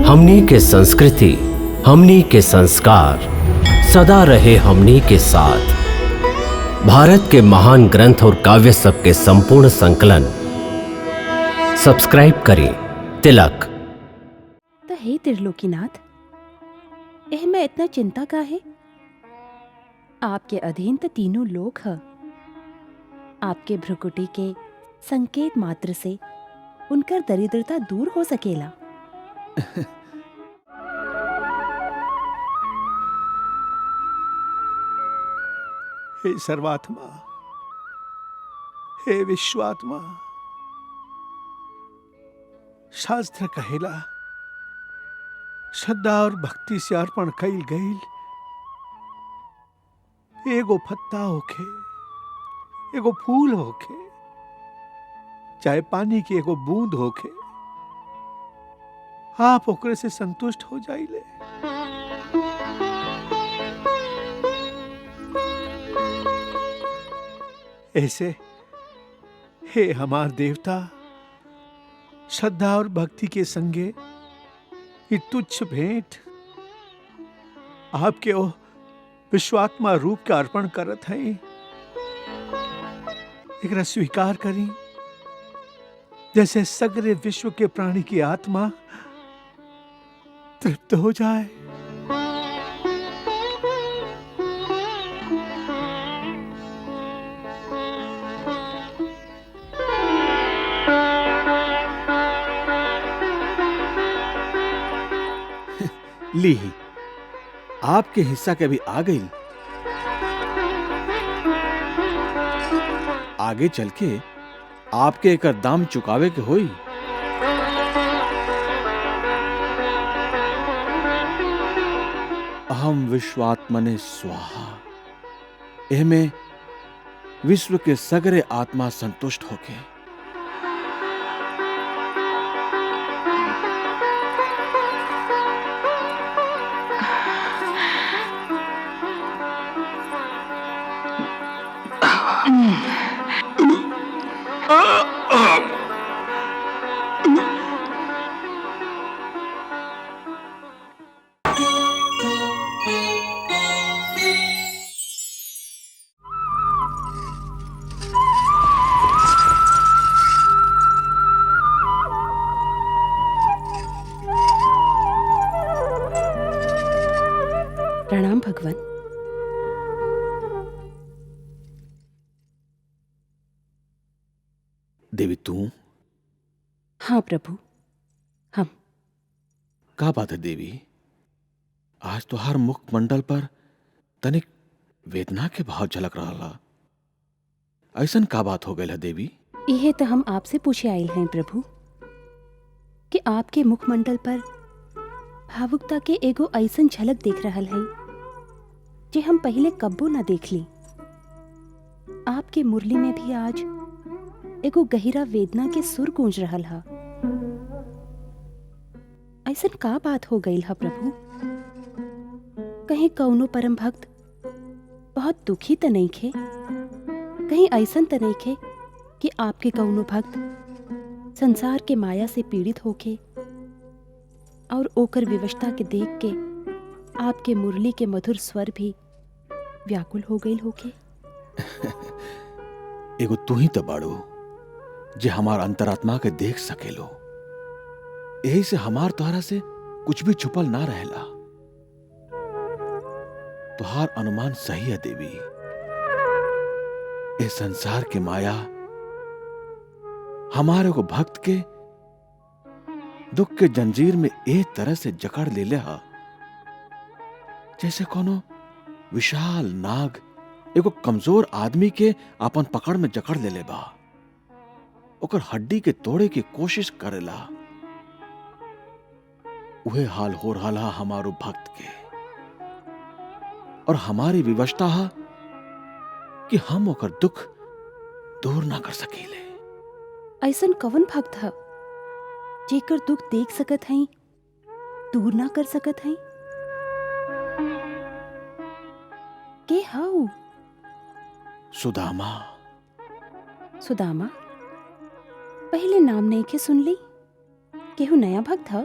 हमनी के संस्कृति, हमनी के संस्कार सदा रहे हमनी के साथ। भारत के महान ग्रंथ और काव्य सब के संपूर्ण संकलन सब्सक्राइब करें तिलक। तो हे त्रिलोकीनाथ, एह में इतना चिंता का है? आपके अधीन तो तीनों लोक है। आपके भ्रुकुटी के संकेत मात्र से उनकर दरिद्रता दूर हो सकेला। हे सर्वात्मा, हे विश्वात्मा, शास्त्र कहेला श्रद्धा और भक्ति से अर्पण कईल गईल एगो पत्ता होखे, एगो फूल होखे, चाहे पानी की एगो बूंद होखे, आप ओकरे से संतुष्ट हो जाइले। ऐसे हे हमार देवता, श्रद्धा और भक्ति के संगे ये तुच्छ भेंट आपके ओ विश्वात्मा रूप का अर्पण करत है। एकरा स्वीकार करी, जैसे सगरे विश्व के प्राणी की आत्मा तृप्त हो जाए। ली, आपके हिस्सा के भी आ गई। आगे चल के आपके एकर दाम चुकावे के होई। अहम विश्वात्मने स्वाहा। एहमे विश्व के सगरे आत्मा संतुष्ट होके। प्रणाम भगवान। देवी तू? हाँ प्रभु, हम। का बात है देवी? आज तो हर मुख मंडल पर तनिक वेदना के भाव झलक रहा। ऐसन का बात हो गई है देवी? यह तो हम आपसे पूछे आयल हैं प्रभु कि आपके मुखमंडल पर भावुकता के एगो ऐसन झलक देख रहल है जे हम पहले कब्बो ना देख ली। आपके मुरली में भी आज एगो गहिरा वेदना के सुर गूंज रहल हा। ऐसन का बात हो गई हा प्रभु? कहीं कौनो परम भक्त बहुत दुखी त नहीं खे? कहीं ऐसन त नहीं खे कि आपके कौनो भक्त संसार के माया से पीड़ित होके और ओकर विवशता के देख के आपके मुरली के मधुर स्वर भी व्याकुल हो गई होके? एगो तू ही तो बाड़ू जे हमार अंतरात्मा के देख सकेलो। यही से हमार तोहरा से कुछ भी छुपल ना रहेला। तुहार अनुमान सही है देवी। इस संसार के माया हमारे को भक्त के दुख के जंजीर में एक तरह से जकड़ ले ले हा, जैसे कोनो विशाल नाग एगो कमजोर आदमी के अपन पकड़ में जकड़ ले बा, ओकर हड्डी के तोड़े की कोशिश करेला। उहे हाल हो रहा हमारो भक्त के। और हमारी विवशता है कि हम ओकर दुख दूर ना कर सकीले। ऐसन कवन भक्त है जेकर दुख देख सकत हई, दूर ना कर सकत हई? के हाउ? सुदामा। सुदामा? पहले नाम नहीं के सुन ली? केहू नया भक्त है?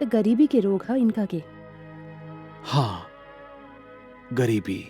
तो गरीबी के रोग है इनका के। हाँ, गरीबी।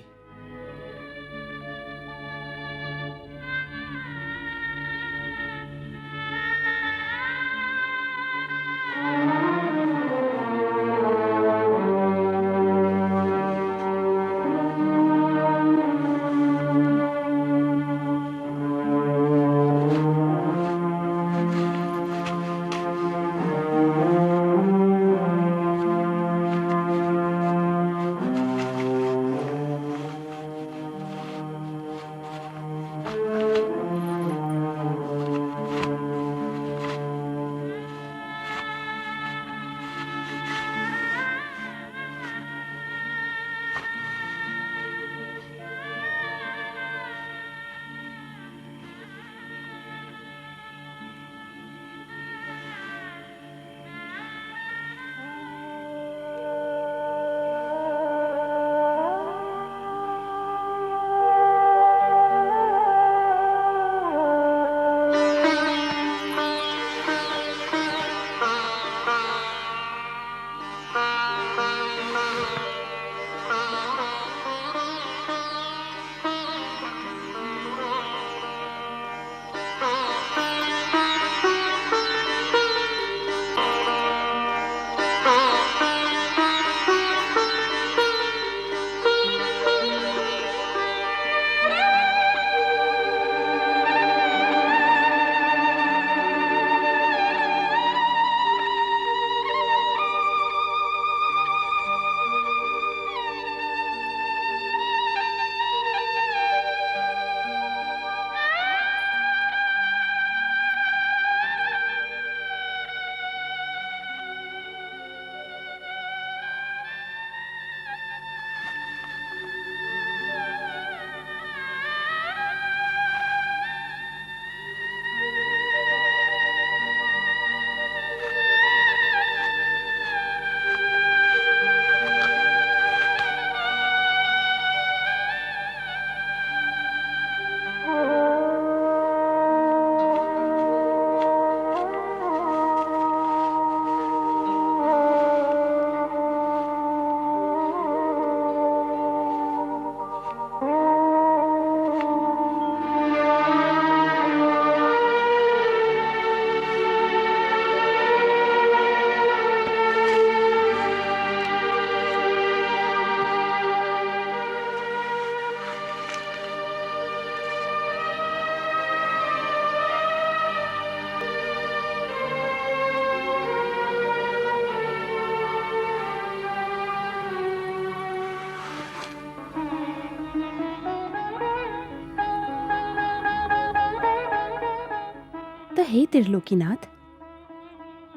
तो हे त्रिलोकीनाथ,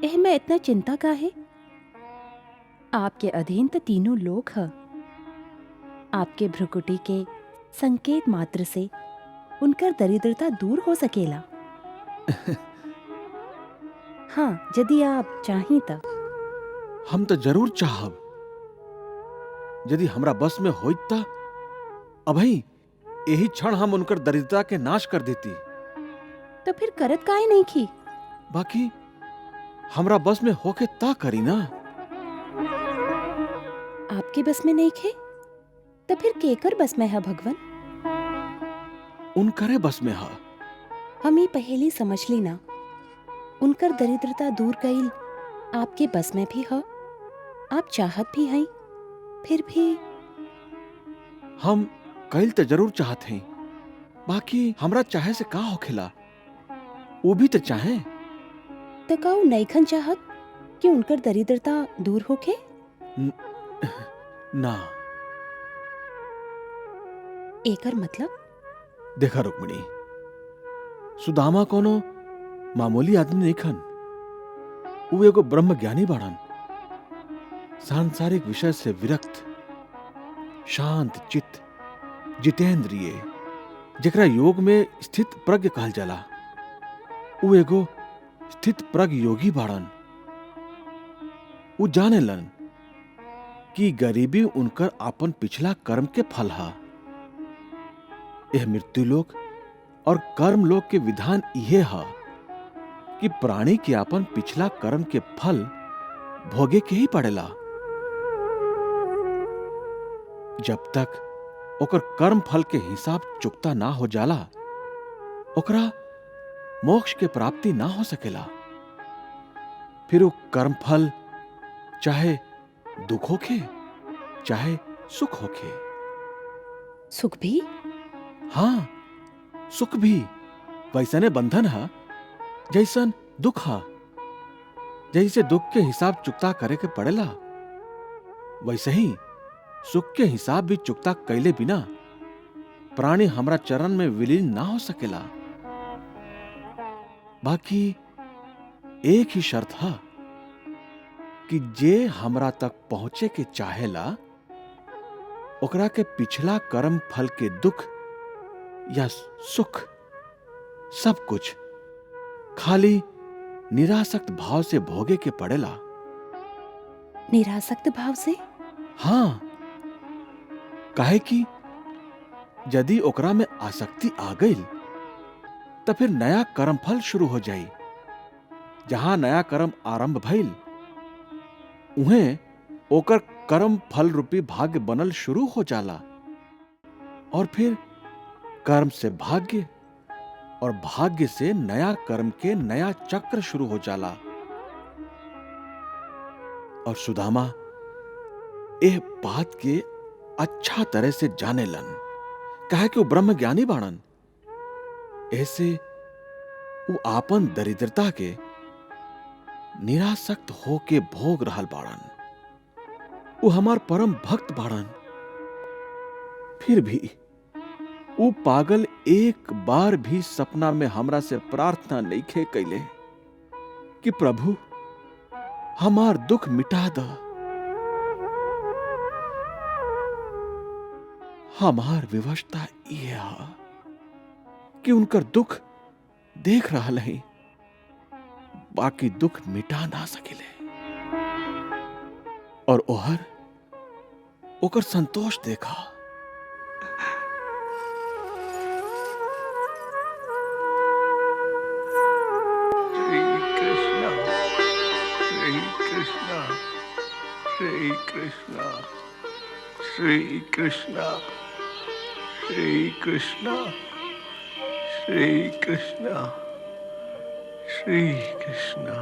एह में इतना चिंता का है? आपके अधीन तो तीनों लोक है। आपके भ्रुकुटी के संकेत मात्र से उनकर दरिद्रता दूर हो सकेला। हाँ, यदि आप चाहें तो। हम तो जरूर चाहब। यदि हमरा बस में होइत त अभई यही क्षण हम उनकर दरिद्रता के नाश कर देती। तो फिर करत काहे नहीं की? बाकी हमरा बस में होके ता करी ना। आपके बस में नहीं खे तो फिर केकर बस में है भगवन? उनकरे बस में है। हम ही पहेली समझ ली ना। उनकर दरिद्रता दूर कईल आपके बस में भी है। आप चाहत भी हैं, फिर भी हम कईल तो जरूर चाहत हैं। बाकी हमरा चाहे से का होखेला, वो भी तो चाहे। तो काऊ नईखन चाहत कि उनकर दरिद्रता दूर होके? ना। एकर मतलब? देखा रुक्मिणी, सुदामा कोनो मामूली आदमी नहीं खन। वो एगो ब्रह्म ज्ञानी बाड़न। सांसारिक विषय से विरक्त, शांत चित्त, जितेंद्रिय, जेकरा योग में स्थित प्रज्ञ कहल जाला। वो एगो स्थित प्रज्ञ योगी बाड़न। वो जाने लन कि गरीबी उनकर आपन पिछला कर्म के फल हा। यह मृत्युलोक और कर्म लोक के विधान इहे हा कि प्राणी के आपन पिछला कर्म के फल भोगे के ही पड़ेला। जब तक ओकर कर्म फल के हिसाब चुकता ना हो जाला, ओकरा मोक्ष के प्राप्ति ना हो सकेला। फिर वो कर्म फल चाहे दुख होखे चाहे सुख होखे। सुख भी? हाँ, सुख भी वैसने बंधन है जैसन दुख है। जैसे दुख के हिसाब चुकता करे के पड़ेला, वैसे ही सुख के हिसाब भी चुकता कैले बिना प्राणी हमरा चरण में विलीन ना हो सकेला। बाकी एक ही शर्त है कि जे हमरा तक पहुंचे के चाहेला, ओकरा के पिछला कर्म फल के दुख या सुख सब कुछ खाली निरासक्त भाव से भोगे के पड़ेला। निरासक्त भाव से? हाँ, काहे कि यदि ओकरा में आसक्ति आ गई तो फिर नया कर्म फल शुरू हो जाई। जहां नया कर्म आरंभ भइल, उहें ओकर कर्म फल रूपी भाग्य बनल शुरू हो जाला। और फिर कर्म से भाग्य और भाग्य से नया कर्म के नया चक्र शुरू हो जाला। और सुदामा एह बात के अच्छा तरह से जाने लन, कहे कि वो ब्रह्म ज्ञानी बाणन। ऐसे वो आपन दरिद्रता के निरासक्त होके भोग रहल बाड़न। वो हमार परम भक्त बाड़न। फिर भी वो पागल एक बार भी सपना में हमरा से प्रार्थना नहीं खे कैले कि प्रभु हमार दुख मिटा द। हमार विवशता यह है कि उनकर दुख देख रहा है, बाकी दुख मिटा ना सकेले। और ओकर संतोष देखा। श्री कृष्णा, श्री कृष्णा, श्री कृष्णा, श्री कृष्णा, श्री कृष्णा।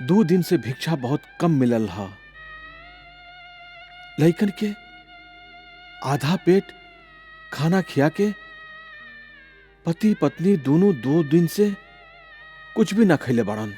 दो दिन से भिक्षा बहुत कम मिलल हा। लइकन के आधा पेट खाना खिया के पति पत्नी दोनों 2 दिन से कुछ भी ना खैले बाड़न।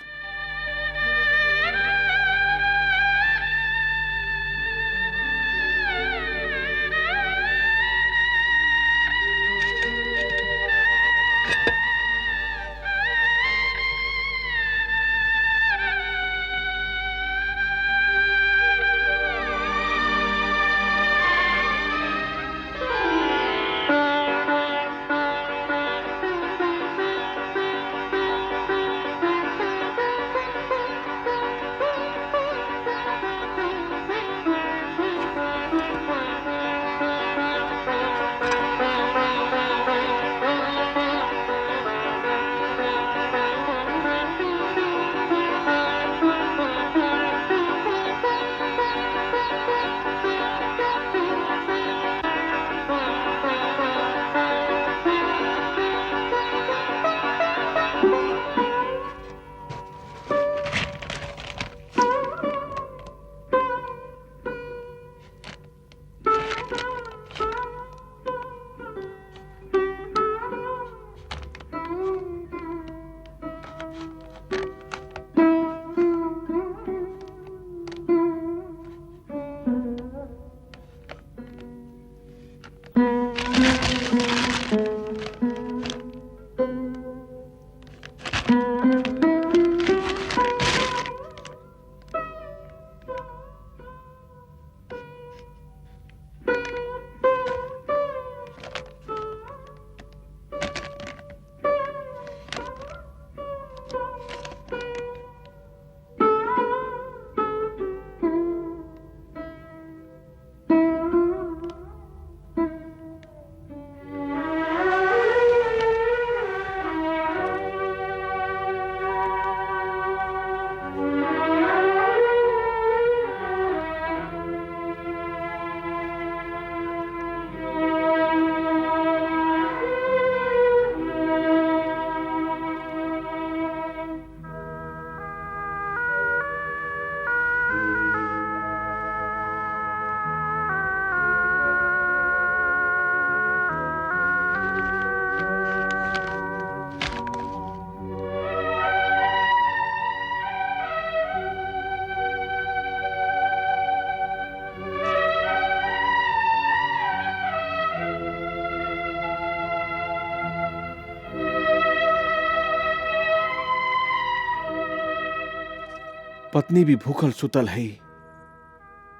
पत्नी भी भूखल सुतल है,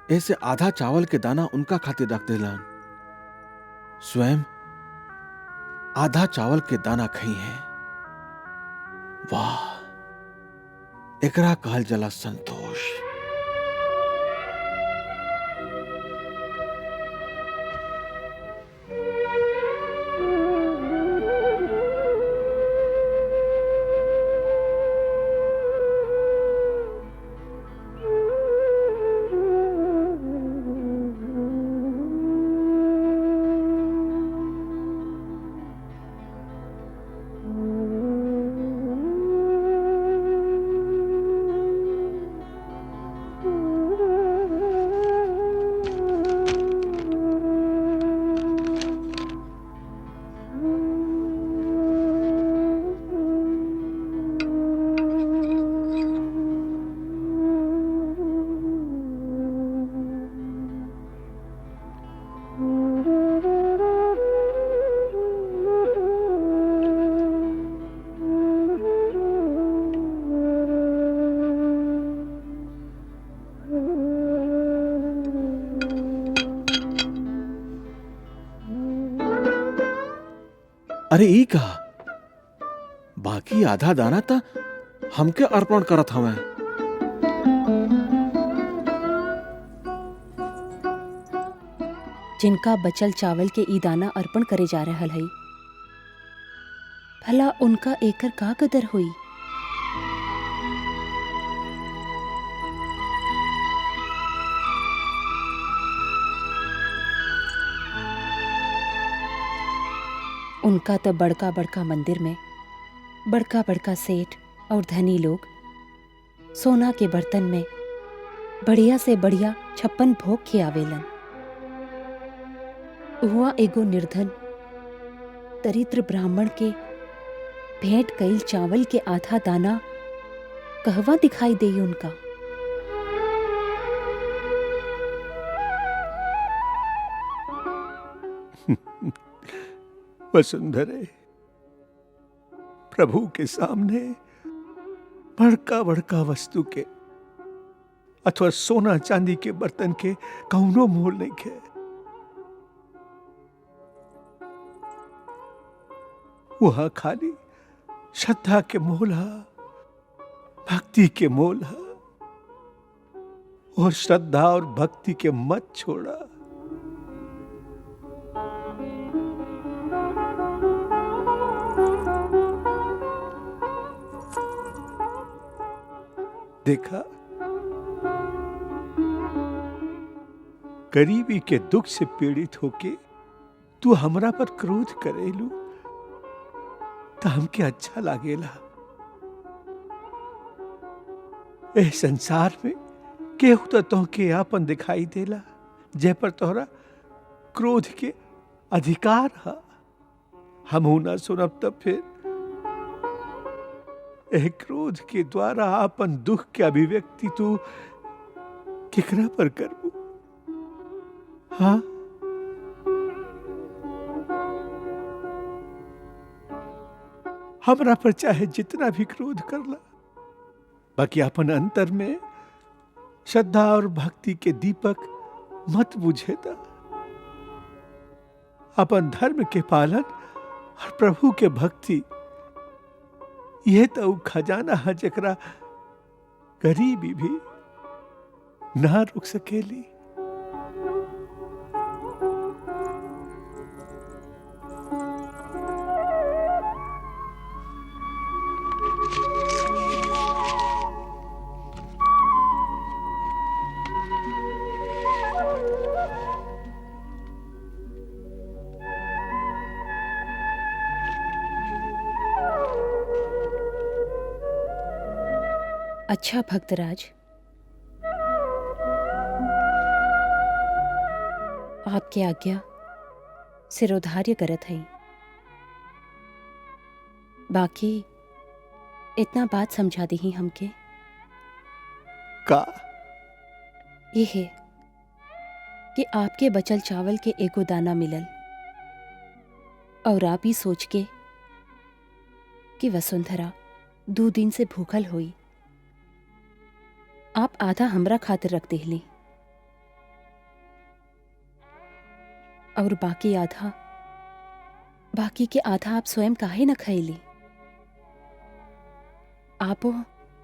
ऐसे आधा चावल के दाना उनका खातिर रख देलन, स्वयं आधा चावल के दाना खई है। वाह, एकरा कहल जला संतोष। अरे ई कहा, बाकी आधा दाना था हमके अर्पण करत हमें। जिनका बचल चावल के ई दाना अर्पण करे जा रहल हई, भला उनका एकर का कदर हुई? उनका तो बड़का बड़का मंदिर में बड़का बड़का सेठ और धनी लोग सोना के बर्तन में बढ़िया से बढ़िया 56 भोग खियावेलन। हुआ एगो निर्धन दरिद्र ब्राह्मण के भेंट कईल चावल के आधा दाना कहवा दिखाई देई उनका। वसुंधरे, प्रभु के सामने बड़का बड़का वस्तु के अथवा सोना चांदी के बर्तन के कौनो मोल नहीं है। वहां खाली श्रद्धा के मोल है, भक्ति के मोल है, और श्रद्धा और भक्ति के मत छोड़ा। देखा, गरीबी के दुख से पीड़ित होके तू हमरा पर क्रोध करेलू तो हमके अच्छा लागेला। ए संसार में केहू तो तोहके आपन दिखाई देला जे पर तोहरा क्रोध के अधिकार है। हमहू ना सुनब तब फिर एह क्रोध के द्वारा आपन दुख के अभिव्यक्ति तू केकरा पर करबू? हाँ, हमरा पर चाहे जितना भी क्रोध करला, बाकी अपन अंतर में श्रद्धा और भक्ति के दीपक मत बुझेता। अपन धर्म के पालन और प्रभु के भक्ति, यह तो ऊ खजाना है जकरा गरीबी भी ना रुक सकेली। अच्छा भक्तराज, आपके आज्ञा सिरोधार्य करत हई। बाकी इतना बात समझा दी हमके। का ये है कि आपके बचल चावल के एगो दाना मिलल, और आप ही सोच के कि वसुंधरा 2 दिन से भूखल हुई, आप आधा हमरा खातिर रख देहली और बाकी के आधा आप स्वयं काहे न खैली। आपो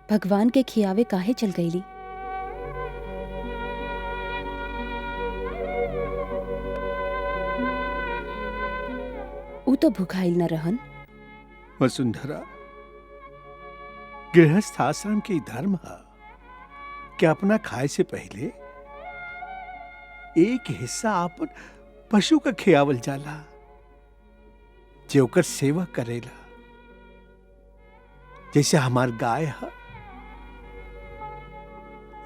भगवान के खियावे काहे चल गईली। ऊ तो भूखाइल न रहन। वसुंधरा, गृहस्थ आश्रम के धर्म है कि अपना खाए से पहले एक हिस्सा अपन पशु का खियावल जाला, जो ओकर सेवा करेला। जैसे हमार गाय है,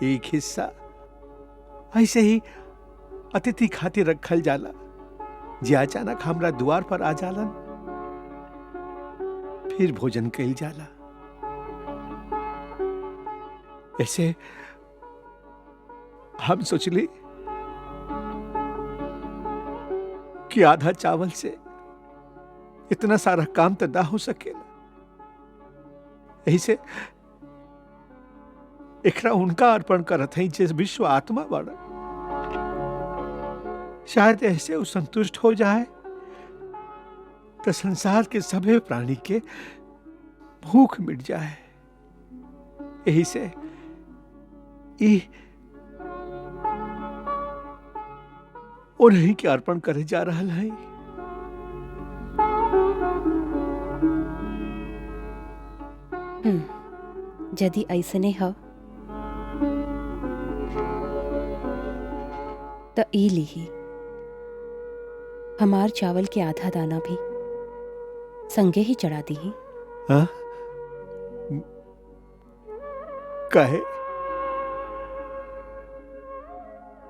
एक हिस्सा ऐसे ही अतिथि खातिर रखल जाला, जे अचानक हमरा द्वार पर आ जालन, फिर भोजन कइल जाला। ऐसे हम सोचली कि आधा चावल से इतना सारा काम तो ना हो सकेला, यही से एकरा उनका अर्पण करत है जिस विश्व आत्मा बड़ा। शायद ऐसे वो संतुष्ट हो जाए तो संसार के सभी प्राणी के भूख मिट जाए। यही से उन्हीं के अर्पण करे जा रहा है। यदि ऐसने ह तो ई लीही हमार चावल के आधा दाना भी संगे ही चढ़ा दी। हाँ? काहे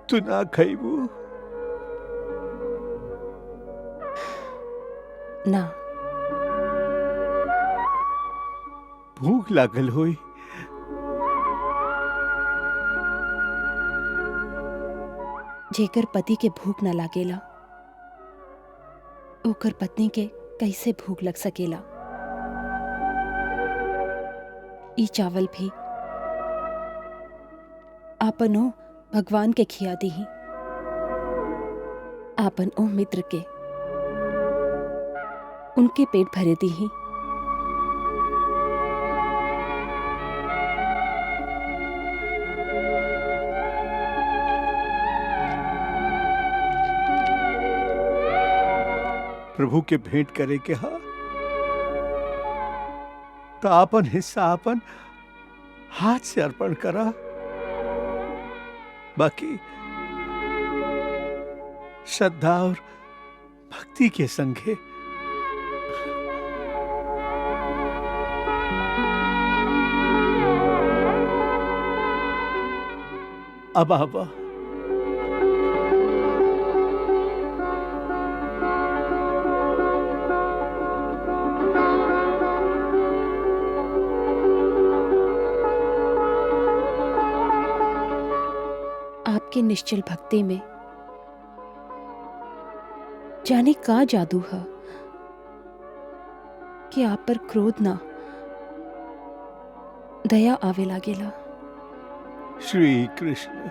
तू ना खइबू? ना, भूख लागल होई। जेकर पति के भूख न लागेला, ओकर पत्नी के कैसे भूख लग सकेला। ई चावल भी आपनो भगवान के खिया दी, आपन ओ मित्र के उनके पेट भरे दी। प्रभु के भेंट करे के हा तो आपन हिस्सा आपन हाथ से अर्पण करा। बाकी श्रद्धा और भक्ति के संगे अब आबा। आपके निश्चल भक्ति में जाने का जादू है कि आप पर क्रोध ना, दया आवे लागेला। श्री कृष्ण।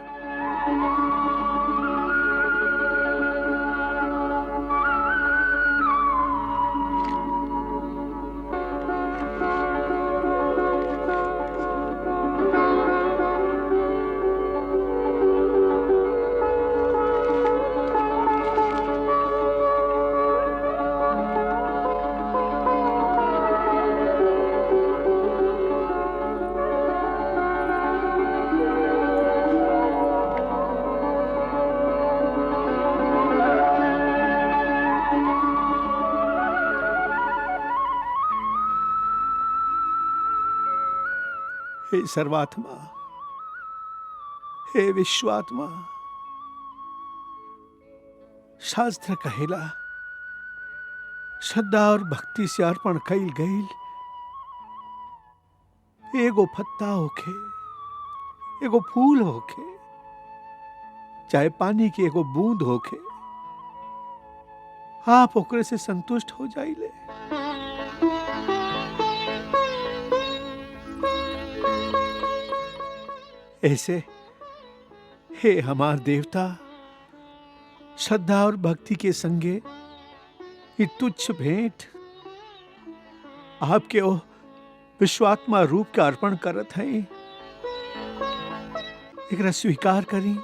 हे सर्वात्मा, हे विश्वात्मा, शास्त्र कहेला श्रद्धा और भक्ति से अर्पण कईल गईल एगो पत्ता होखे, एगो फूल होखे, चाहे पानी की एगो बूंद होखे, आप ओकरे से संतुष्ट हो जाइले। ऐसे हे हमार देवता, श्रद्धा और भक्ति के संगे ये तुच्छ भेंट आपके ओ विश्वात्मा रूप का अर्पण करत हैं। एकरा स्वीकार करी,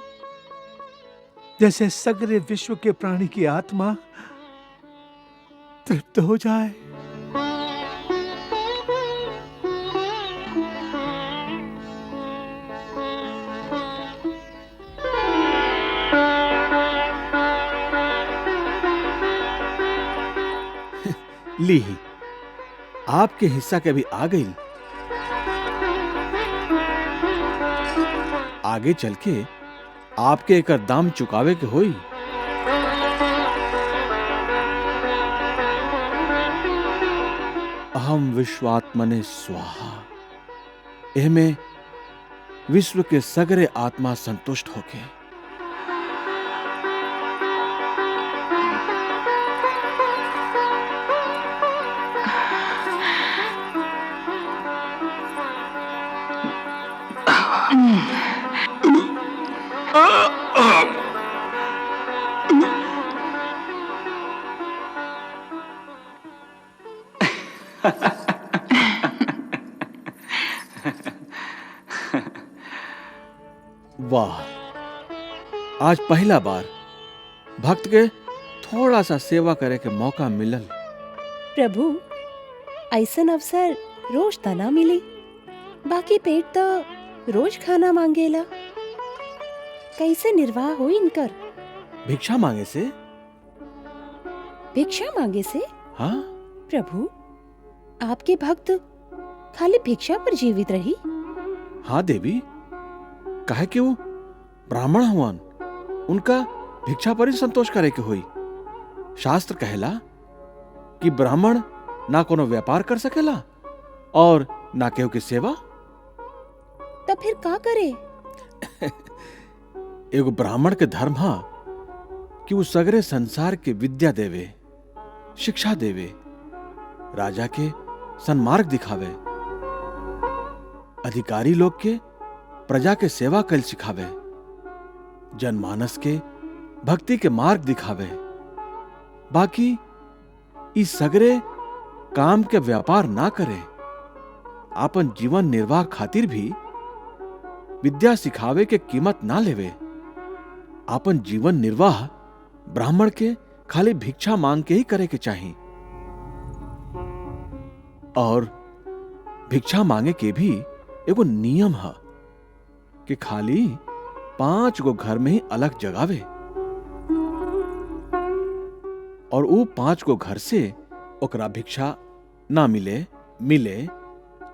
जैसे सगरे विश्व के प्राणी की आत्मा तृप्त हो जाए। ली, आपके हिस्सा के भी आ गई। आगे चल के आपके एकर दाम चुकावे के होई। अहम विश्वात्मने स्वाहा। एहमे विश्व के सगरे आत्मा संतुष्ट होके। वाह, आज पहला बार भक्त के थोड़ा सा सेवा करे के मौका मिलल। प्रभु, ऐसन अवसर रोज त ना मिली, बाकी पेट तो रोज खाना मांगेला। कैसे निर्वाह हो इनकर? भिक्षा मांगे से? भिक्षा मांगे से? हाँ प्रभु, आपके भक्त खाली भिक्षा पर जीवित रही? हाँ देवी, काहे कि वो ब्राह्मण हुआन, उनका भिक्षा पर ही संतोष करे के होई। शास्त्र कहेला कि ब्राह्मण ना कोनो व्यापार कर सकेला और ना केहू की सेवा। तो फिर का करे? एगो ब्राह्मण के धर्म हा कि वो सगरे संसार के विद्या देवे, शिक्षा देवे, राजा के सन्मार्ग दिखावे, अधिकारी लोग के प्रजा के सेवा कल सिखावे, जनमानस के भक्ति के मार्ग दिखावे। बाकी इस सगरे काम के व्यापार ना करे, आपन जीवन निर्वाह खातिर भी विद्या सिखावे के कीमत ना लेवे। आपन जीवन निर्वाह ब्राह्मण के खाली भिक्षा मांग के ही करे के चाहिए। और भिक्षा मांगे के भी एगो नियम है कि खाली 5 गो घर में ही अलग जगावे और वो 5 गो घर से ओकरा भिक्षा ना मिले, मिले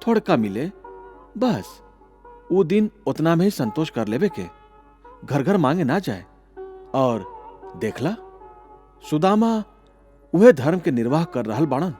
थोड़का मिले, बस वो दिन उतना में ही संतोष कर लेवे के, घर घर मांगे ना जाए। और देखला, सुदामा उहे धर्म के निर्वाह कर रहल बाड़न।